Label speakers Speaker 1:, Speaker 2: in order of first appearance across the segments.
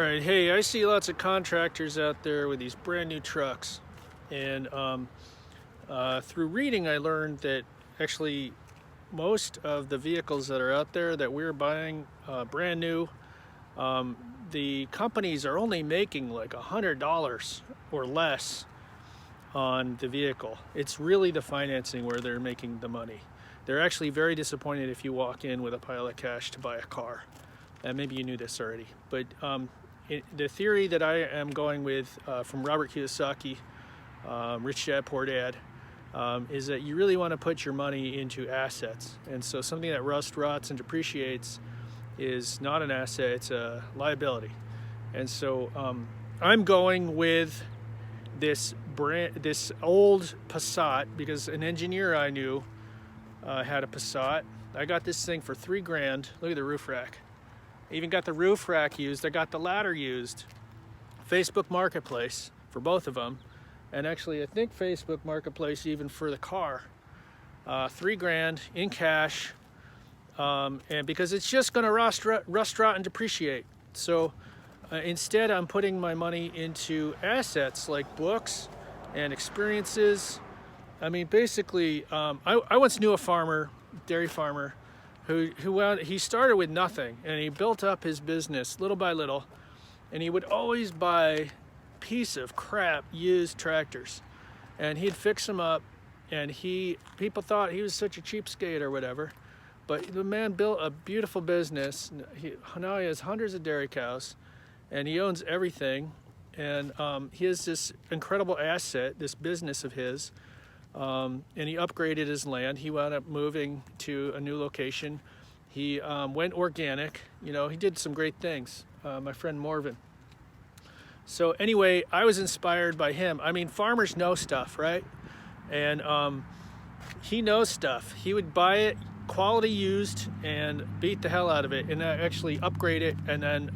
Speaker 1: All right, hey, I see lots of contractors out there with these brand new trucks, and through reading I learned that actually most of the vehicles that are out there that we're buying brand new, the companies are only making like $100 or less on the vehicle. It's really the financing where they're making the money. They're actually very disappointed if you walk in with a pile of cash to buy a car. And maybe you knew this already, but the theory that I am going with from Robert Kiyosaki, Rich Dad Poor Dad, is that you really want to put your money into assets. And so something that rusts, rots, and depreciates is not an asset, it's a liability. And so I'm going with this old Passat because an engineer I knew had a Passat. I got this thing for $3,000. Look at the roof rack. I even got the roof rack used. I got the ladder used. Facebook Marketplace for both of them. And actually, I think Facebook Marketplace even for the car. $3,000 in cash. And because it's just going to rust, rot, and depreciate. So instead, I'm putting my money into assets like books and experiences. I mean, basically, I once knew a farmer, dairy farmer, he started with nothing and he built up his business little by little, and he would always buy piece of crap used tractors and he'd fix them up, and people thought he was such a cheapskate or whatever, but the man built a beautiful business. Now he has hundreds of dairy cows and he owns everything, and he has this incredible asset, this business of his. And he upgraded his land. He wound up moving to a new location. He went organic. You know, he did some great things. My friend Morvan. So anyway, I was inspired by him. I mean, farmers know stuff, right? And he knows stuff. He would buy it quality used and beat the hell out of it, and actually upgrade it, and then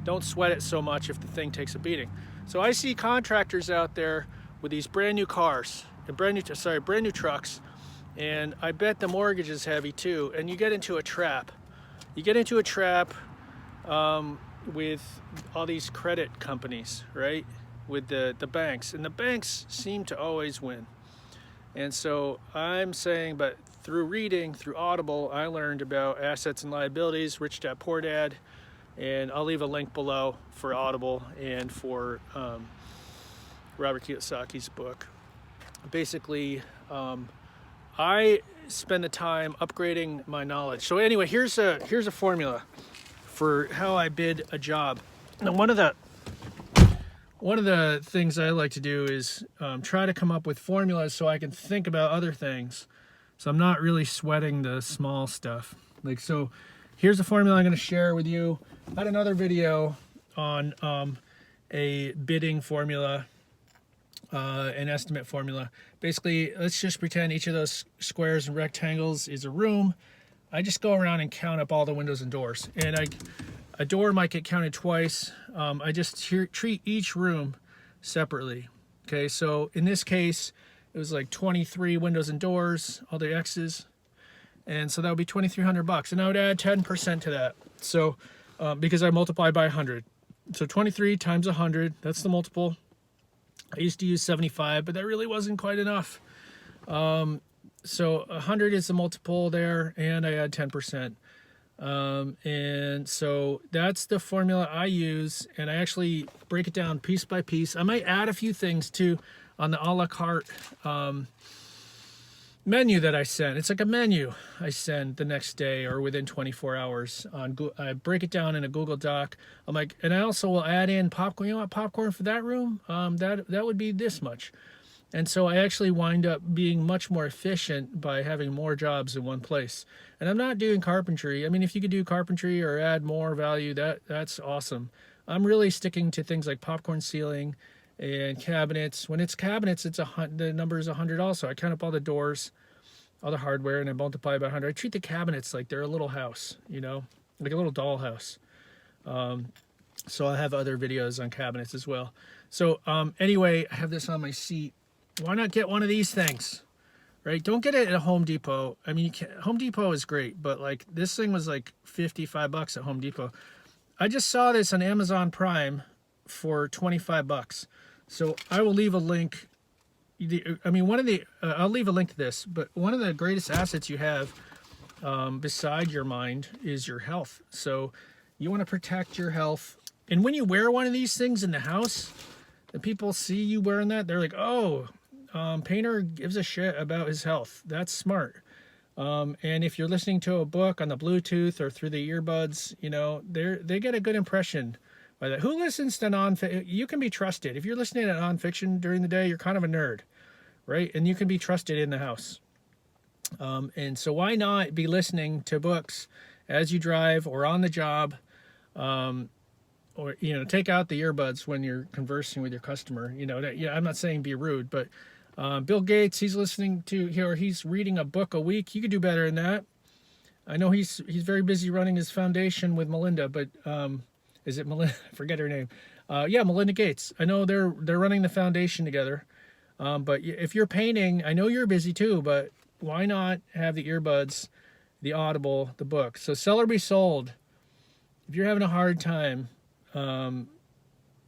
Speaker 1: don't sweat it so much if the thing takes a beating. So I see contractors out there with these brand new cars. Brand new trucks, and I bet the mortgage is heavy too, and you get into a trap. You get into a trap with all these credit companies, right? With the banks, and the banks seem to always win. And so I'm saying, but through reading, through Audible, I learned about assets and liabilities, Rich Dad Poor Dad, and I'll leave a link below for Audible and for Robert Kiyosaki's book. Basically, I spend the time upgrading my knowledge. So anyway, here's a formula for how I bid a job. Now, one of the things I like to do is try to come up with formulas so I can think about other things. So I'm not really sweating the small stuff. Like, so here's a formula I'm going to share with you. I had another video on a bidding formula. An estimate formula. Basically, let's just pretend each of those squares and rectangles is a room. I just go around and count up all the windows and doors, and a door might get counted twice. I just treat each room separately. Okay, so in this case, it was like 23 windows and doors, all the X's, and so that would be $2,300, and I would add 10% to that. So because I multiply by 100, so 23 times 100, that's the multiple. I used to use 75, but that really wasn't quite enough. So 100 is the multiple there, and I add 10%. And so that's the formula I use, and I actually break it down piece by piece. I might add a few things too on the a la carte menu that I send. It's like a menu I send the next day or within 24 hours. I break it down in a Google Doc. I'm like, and I also will add in popcorn. You know what, popcorn for that room? That would be this much. And so I actually wind up being much more efficient by having more jobs in one place. And I'm not doing carpentry. I mean, if you could do carpentry or add more value, that's awesome. I'm really sticking to things like popcorn ceiling and cabinets. When it's cabinets, the number is 100 also. I count up all the doors, all the hardware, and I multiply by 100. I treat the cabinets like they're a little house, you know, like a little doll house. So I have other videos on cabinets as well. So anyway, I have this on my seat. Why not get one of these things, right? Don't get it at Home Depot. I mean, Home Depot is great, but like this thing was like $55 at Home Depot. I just saw this on Amazon Prime for 25 bucks. So I will leave a link. I mean, I'll leave a link to this, but one of the greatest assets you have beside your mind is your health. So you want to protect your health. And when you wear one of these things in the house, the people see you wearing that, they're like, oh, Painter gives a shit about his health. That's smart. And if you're listening to a book on the Bluetooth or through the earbuds, you know, they get a good impression by that. Who listens to nonfiction? You can be trusted. If you're listening to nonfiction during the day, you're kind of a nerd, right? And you can be trusted in the house. And so why not be listening to books as you drive or on the job, or, you know, take out the earbuds when you're conversing with your customer. You know, yeah, I'm not saying be rude, but Bill Gates, he's listening to, or he's reading a book a week. You could do better than that. I know he's very busy running his foundation with Melinda, but is it Melinda? I forget her name. Yeah, Melinda Gates. I know they're running the foundation together. But if you're painting, I know you're busy too, but why not have the earbuds, the Audible, the book? So Sell or Be Sold. If you're having a hard time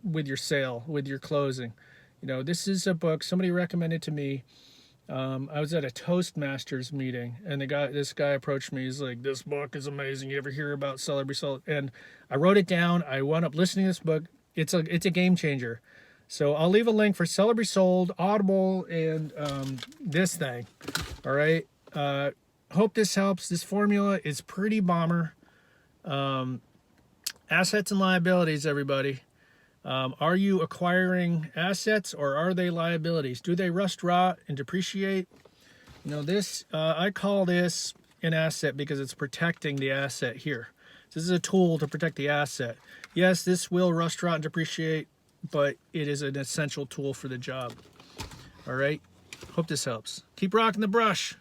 Speaker 1: with your sale, with your closing, you know, this is a book somebody recommended to me. I was at a Toastmasters meeting, and this guy approached me. He's like, "This book is amazing. You ever hear about Sell or Be Sold?" And I wrote it down. I wound up listening to this book. It's a game changer. So I'll leave a link for Sell or Be Sold, Audible, and this thing. All right. Hope this helps. This formula is pretty bomber. Assets and liabilities, everybody. Are you acquiring assets or are they liabilities? Do they rust, rot, and depreciate? You know, this, I call this an asset because it's protecting the asset here. This is a tool to protect the asset. Yes, this will rust, rot, and depreciate, but it is an essential tool for the job. All right. Hope this helps. Keep rocking the brush.